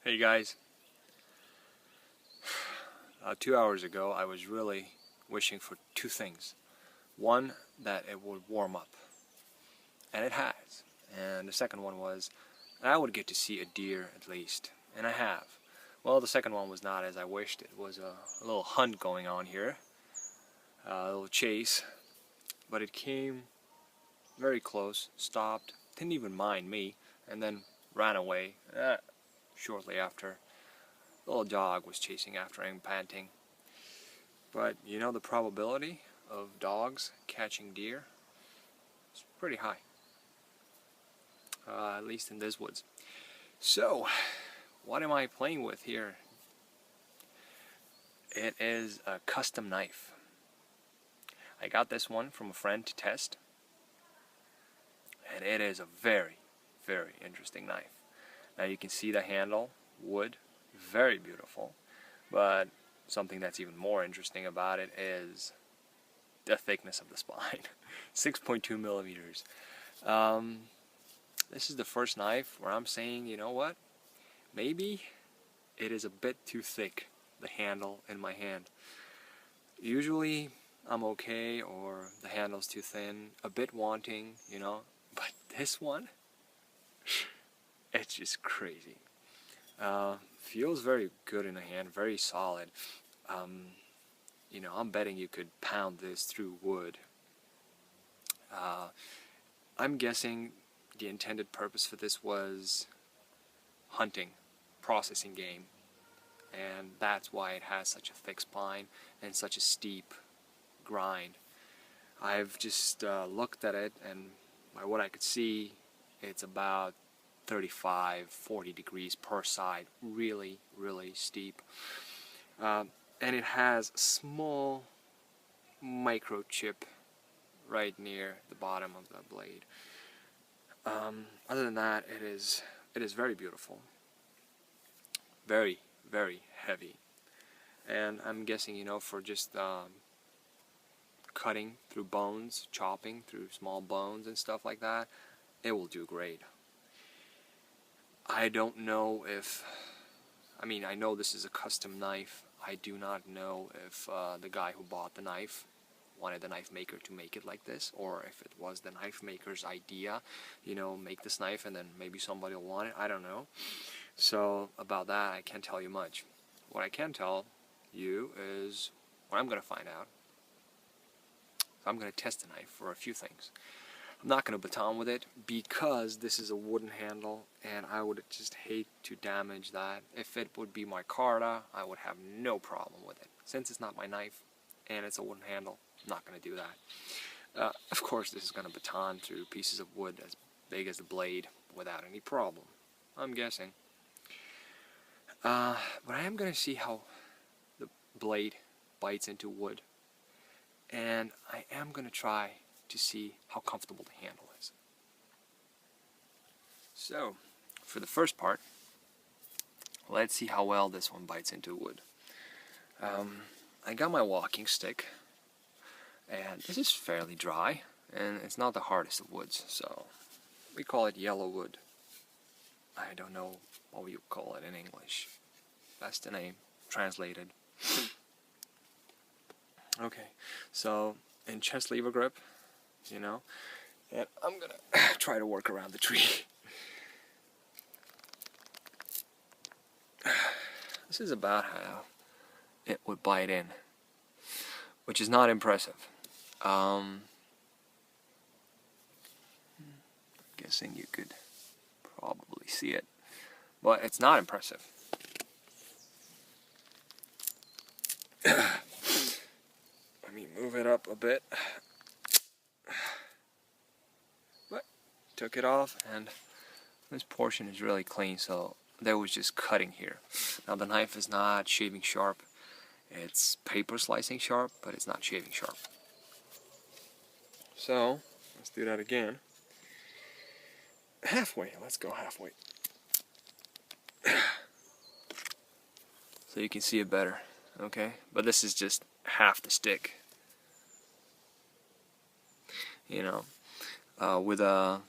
Hey guys, 2 hours ago I was really wishing for two things. One, that it would warm up, and it has. And the second one was I would get to see a deer at least, and I have. Well, the second one was not as I wished. It was a little hunt going on here, a little chase, but it came very close, stopped, didn't even mind me, and then ran away shortly after. The little dog was chasing after him, panting. But you know, the probability of dogs catching deer is pretty high, at least in this woods. So, what am I playing with here? It is a custom knife. I got this one from a friend to test, and it is a very, very interesting knife. Now you can see the handle, wood, very beautiful, but something that's even more interesting about it is the thickness of the spine. 6.2 millimeters. This is the first knife where I'm saying, you know what, maybe it is a bit too thick, the handle in my hand. Usually I'm okay, or the handle's too thin, a bit wanting, you know, but this one, it's just crazy. Feels very good in the hand, very solid. You know, I'm betting you could pound this through wood. I'm guessing the intended purpose for this was hunting, processing game, and that's why it has such a thick spine and such a steep grind. I've just looked at it, and by what I could see, it's about 35-40 degrees per side, really steep, and it has a small microchip right near the bottom of the blade. Other than that, it is very beautiful, very heavy, and I'm guessing, you know, for just cutting through bones, chopping through small bones and stuff like that, it will do great. I don't know if, I mean, I know this is a custom knife. I do not know if the guy who bought the knife wanted the knife maker to make it like this, or if it was the knife maker's idea, you know, make this knife and then maybe somebody will want it. I don't know. So about that, I can't tell you much. What I can tell you is what I'm going to find out. So I'm going to test the knife for a few things. I'm not going to baton with it because this is a wooden handle, and I would just hate to damage that. If it would be my Carta, I would have no problem with it. Since it's not my knife and it's a wooden handle, I'm not going to do that. Of course, this is going to baton through pieces of wood as big as the blade without any problem, I'm guessing. But I am going to see how the blade bites into wood, and I am going to try to see how comfortable the handle is. So, for the first part, let's see how well this one bites into wood. I got my walking stick, and this is fairly dry, and it's not the hardest of woods, so we call it yellow wood. I don't know what you call it in English. That's the name, translated. Okay, so in chest lever grip, you know, and I'm gonna try to work around the tree. This is about how it would bite in, which is not impressive. Guessing you could probably see it, but it's not impressive. Let me move it up a bit. But took it off, and this portion is really clean, so there was just cutting here. Now the knife is not shaving sharp. It's paper slicing sharp, but it's not shaving sharp. So let's do that again. Halfway, let's go halfway. So you can see it better, okay? But this is just half the stick. You know, with a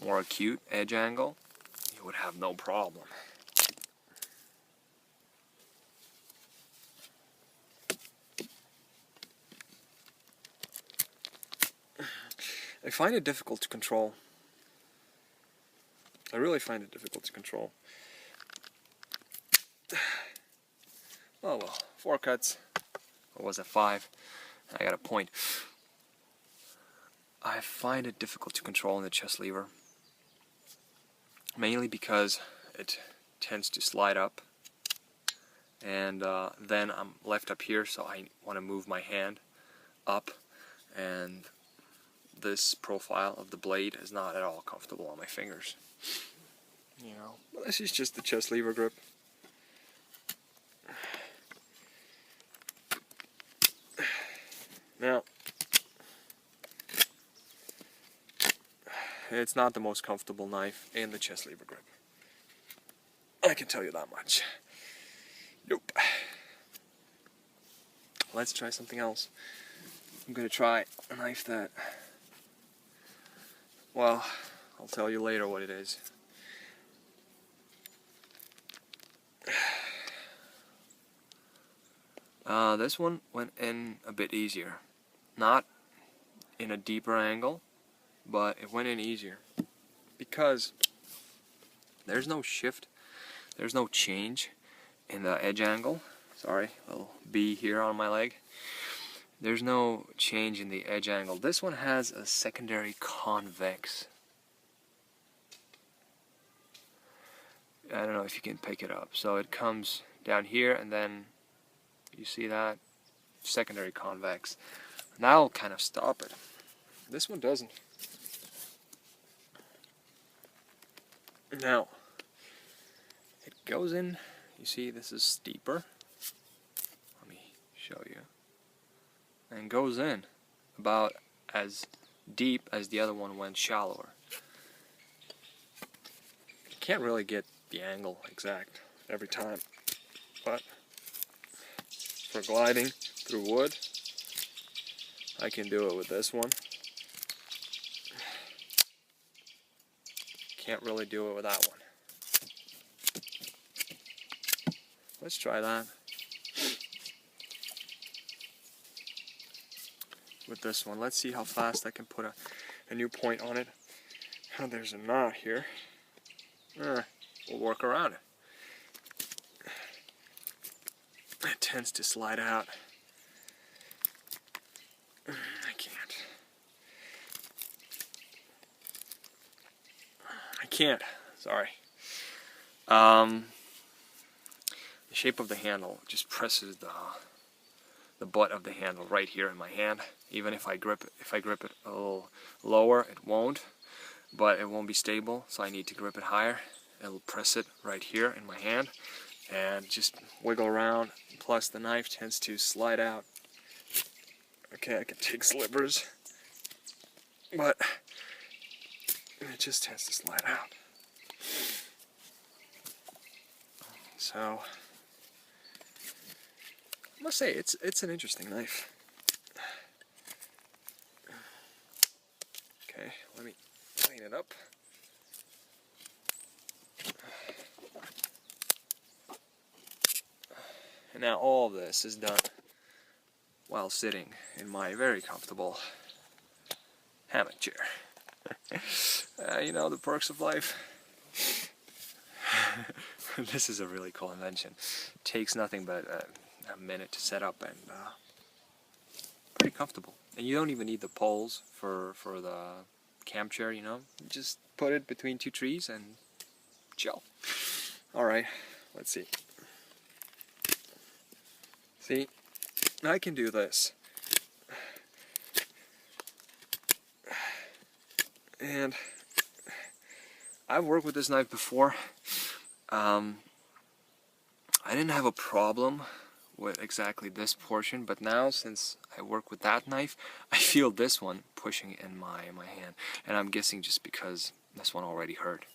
more acute edge angle, you would have no problem. I find it difficult to control. I really find it difficult to control. Oh well, 4 cuts. Or was it 5? I got a point. I find it difficult to control in the chest lever. Mainly because it tends to slide up. And then I'm left up here, so I want to move my hand up. And this profile of the blade is not at all comfortable on my fingers. You know, but this is just the chest lever grip. Now, it's not the most comfortable knife in the chest lever grip. I can tell you that much. Nope. Let's try something else. I'm going to try a knife that, well, I'll tell you later what it is. This one went in a bit easier. Not in a deeper angle, but it went in easier. Because there's no shift, there's no change in the edge angle. Sorry, little B here on my leg. There's no change in the edge angle. This one has a secondary convex. I don't know if you can pick it up. So it comes down here and then you see that? Secondary convex. And that'll kind of stop it. This one doesn't. Now, it goes in, you see this is steeper. Let me show you. And goes in about as deep as the other one went shallower. You can't really get the angle exact every time, but for gliding through wood, I can do it with this one. Can't really do it with that one. Let's try that. With this one, let's see how fast I can put a new point on it. Oh, there's a knot here. We'll work around it. It tends to slide out. I can't. Sorry. The shape of the handle just presses the butt of the handle right here in my hand. Even if I grip it a little lower, it won't. But it won't be stable, so I need to grip it higher. It'll press it right here in my hand and just wiggle around. Plus the knife tends to slide out. Okay, I can take slivers, but it just tends to slide out. So I must say it's an interesting knife. Okay, let me clean it up. And now all of this is done while sitting in my very comfortable hammock chair. You know, the perks of life. This is a really cool invention. It takes nothing but a minute to set up and pretty comfortable. And you don't even need the poles for the camp chair, you know. You just put it between 2 trees and chill. Alright, let's see. See, I can do this. And I've worked with this knife before. I didn't have a problem with exactly this portion, but now since I work with that knife, I feel this one pushing in my hand. And I'm guessing just because this one already hurt.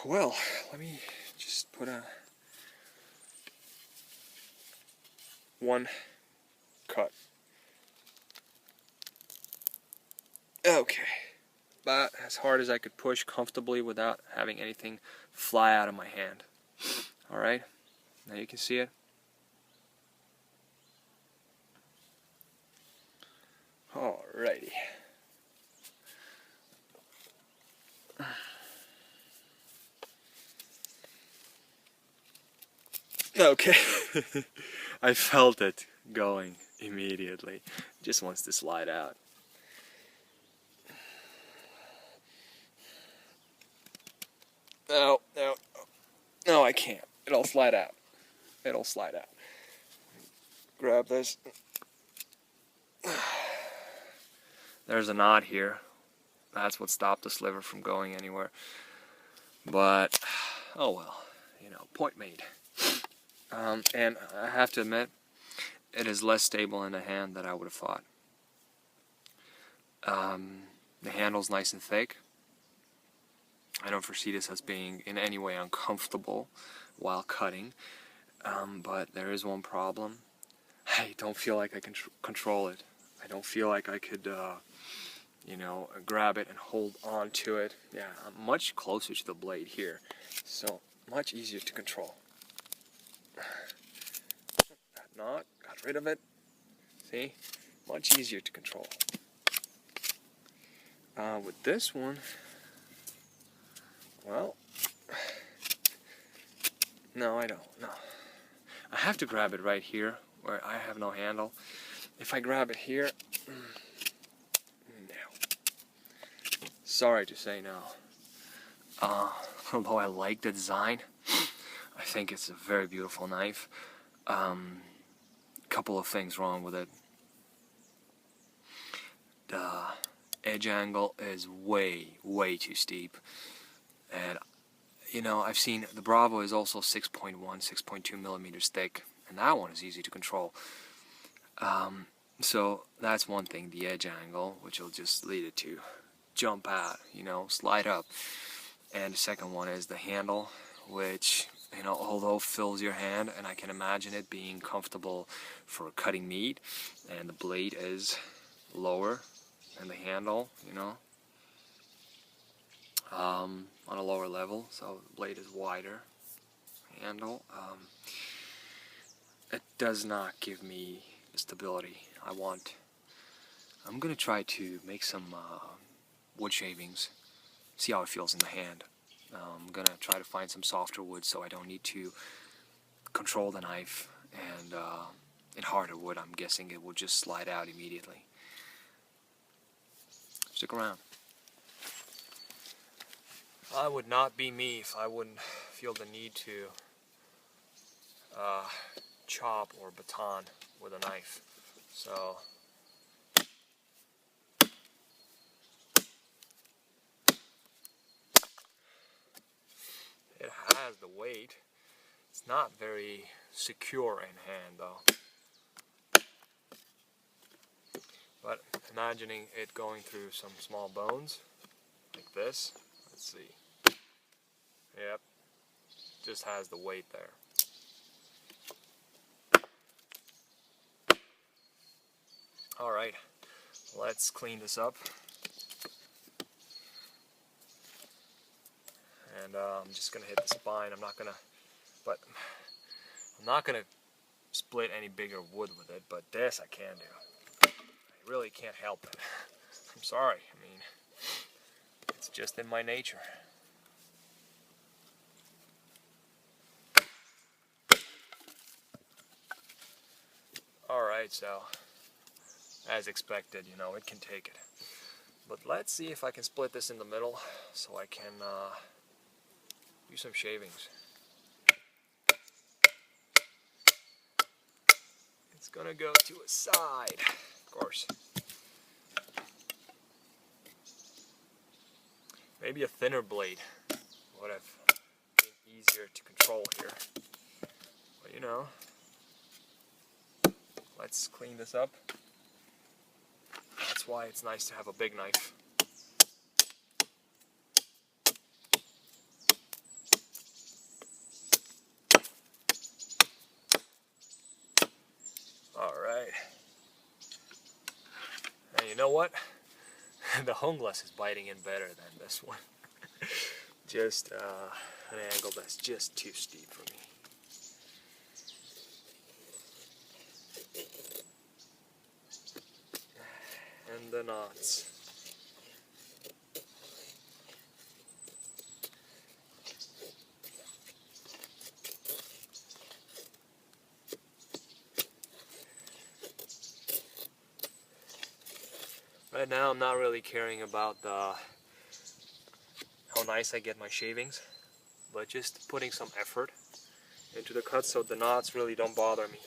Well, let me just put one cut. Okay, about as hard as I could push comfortably without having anything fly out of my hand. Alright, now you can see it. Alright. Alrighty. Okay. I felt it going immediately. Just wants to slide out. No, no, no, I can't. It'll slide out. It'll slide out. Grab this. There's a knot here. That's what stopped the sliver from going anywhere. But, oh well, you know, point made. And I have to admit, it is less stable in the hand than I would have thought. The handle's nice and thick. I don't foresee this as being in any way uncomfortable while cutting, but there is one problem. I don't feel like I can control it. I don't feel like I could, you know, grab it and hold on to it. Yeah, I'm much closer to the blade here, so much easier to control. That knot, got rid of it. See, much easier to control. With this one, well, no, I don't. No, I have to grab it right here where I have no handle. If I grab it here, no. Sorry to say no. Although I like the design, I think it's a very beautiful knife. Couple of things wrong with it. The edge angle is way too steep, and you know, I've seen the Bravo is also 6.1, 6.2 millimeters thick, and that one is easy to control. So that's one thing, the edge angle, which will just lead it to jump out, you know, slide up. And the second one is the handle, which, you know, although fills your hand, and I can imagine it being comfortable for cutting meat, and the blade is lower than the handle, you know, on a lower level, so the blade is wider. Handle, it does not give me the stability I want. I'm gonna try to make some wood shavings, see how it feels in the hand. I'm gonna try to find some softer wood so I don't need to control the knife, and in harder wood I'm guessing it will just slide out immediately. Stick around. I would not be me if I wouldn't feel the need to chop or baton with a knife. So it has the weight. It's not very secure in hand though. But imagining it going through some small bones like this. Let's see. Yep. Just has the weight there. Alright, let's clean this up. And I'm just gonna hit the spine. I'm not gonna split any bigger wood with it, but this I can do. I really can't help it. I'm sorry. I mean, it's just in my nature. Alright, so as expected, you know, it can take it. But let's see if I can split this in the middle so I can do some shavings. It's gonna go to a side, of course. Maybe a thinner blade would have been easier to control here. But you know, let's clean this up. That's why it's nice to have a big knife. Alright. And you know what? The Honglas is biting in better than this one. Just an angle that's just too steep for me. and the knots. Right now I'm not really caring about how nice I get my shavings, but just putting some effort into the cut so the knots really don't bother me.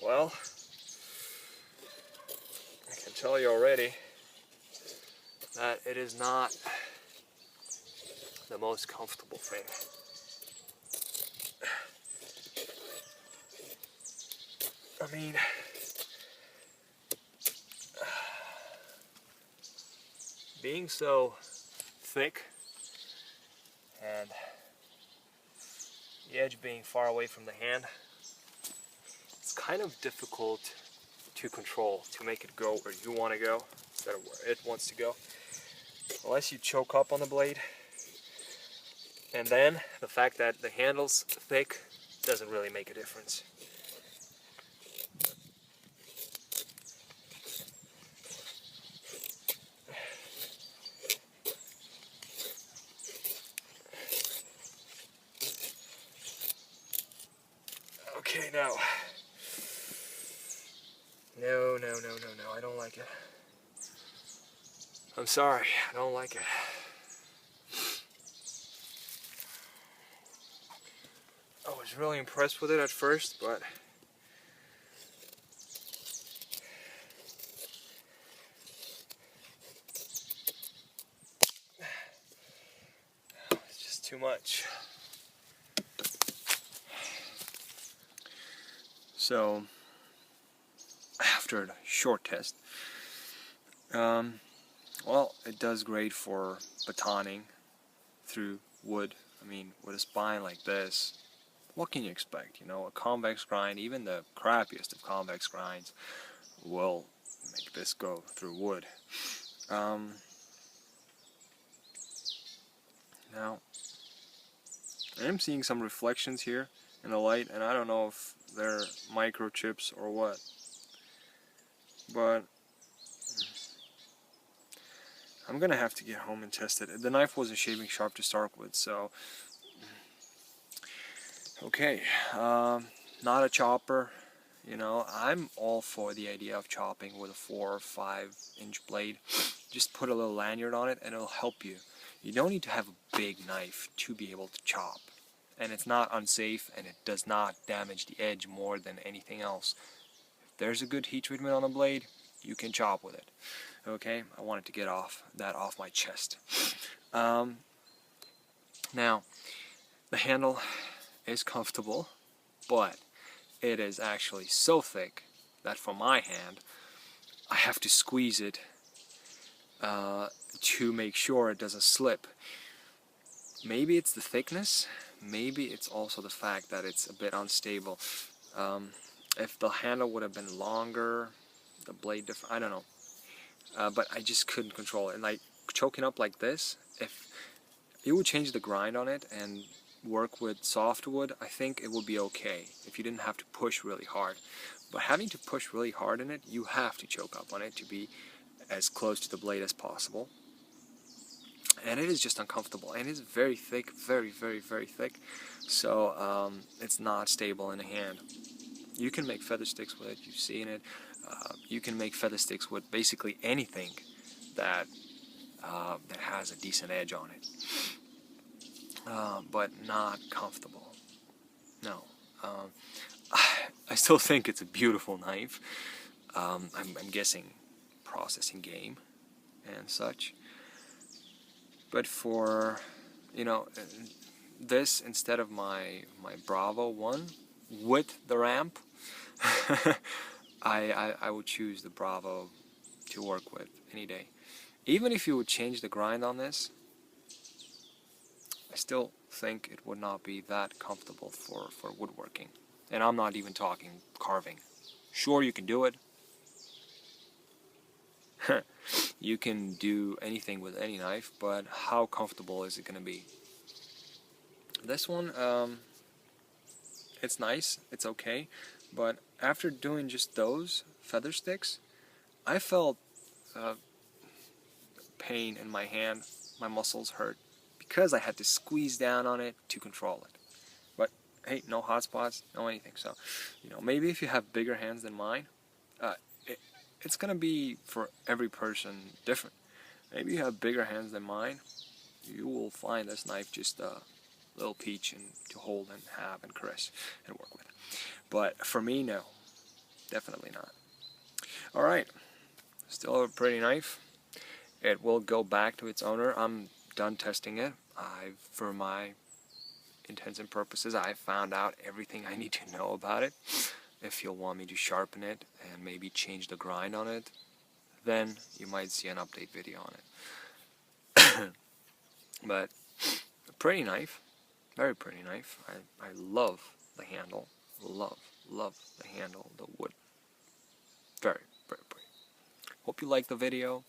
Well, I can tell you already that it is not the most comfortable thing. I mean, being so thick and the edge being far away from the hand, it's kind of difficult to control, to make it go where you want to go instead of where it wants to go, unless you choke up on the blade. And then the fact that the handle's thick doesn't really make a difference. Okay, now. No, I don't like it. I'm sorry, I don't like it. I was really impressed with it at first, but it's just too much. So, after the short test, well, it does great for batoning through wood. I mean, with a spine like this, what can you expect? You know, a convex grind, even the crappiest of convex grinds, will make this go through wood. Now, I am seeing some reflections here in the light, and I don't know if they're microchips or what, but I'm gonna have to get home and test it. The knife wasn't shaving sharp to start with, so okay. Not a chopper. You know, I'm all for the idea of chopping with a 4 or 5 inch blade. Just put a little lanyard on it and it'll help you. You don't need to have a big knife to be able to chop. And it's not unsafe, and it does not damage the edge more than anything else. If there's a good heat treatment on the blade, you can chop with it. Okay, I wanted to get that off my chest. Now, the handle is comfortable, but it is actually so thick that for my hand, I have to squeeze it to make sure it doesn't slip. Maybe it's the thickness, maybe it's also the fact that it's a bit unstable. If the handle would have been longer, the blade, I don't know. But I just couldn't control it. And like choking up like this, if you would change the grind on it and work with softwood, I think it would be okay if you didn't have to push really hard. But having to push really hard in it, you have to choke up on it to be as close to the blade as possible. And it is just uncomfortable, and it's very thick, very thick, so it's not stable in the hand. You can make feather sticks with it, you've seen it. You can make feather sticks with basically anything that has a decent edge on it, but not comfortable. No. I still think it's a beautiful knife. I'm guessing processing game and such. But for, you know, this instead of my Bravo 1 with the ramp, I would choose the Bravo to work with any day. Even if you would change the grind on this, I still think it would not be that comfortable for woodworking. And I'm not even talking carving. Sure, you can do it. You can do anything with any knife, but how comfortable is it going to be? This one, it's nice, it's okay, but after doing just those feather sticks, I felt pain in my hand. My muscles hurt because I had to squeeze down on it to control it. But hey, no hot spots, no anything. So, you know, maybe if you have bigger hands than mine, it's gonna be for every person different. Maybe you have bigger hands than mine, you will find this knife just a little peach and to hold and have and caress and work with. But for me, no, definitely not. All right, still a pretty knife. It will go back to its owner. I'm done testing it. For my intents and purposes, I found out everything I need to know about it. If you'll want me to sharpen it and maybe change the grind on it, then you might see an update video on it. But a pretty knife, very pretty knife. I love the handle, love the handle, the wood. Very, very pretty. Hope you liked the video,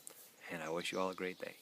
and I wish you all a great day.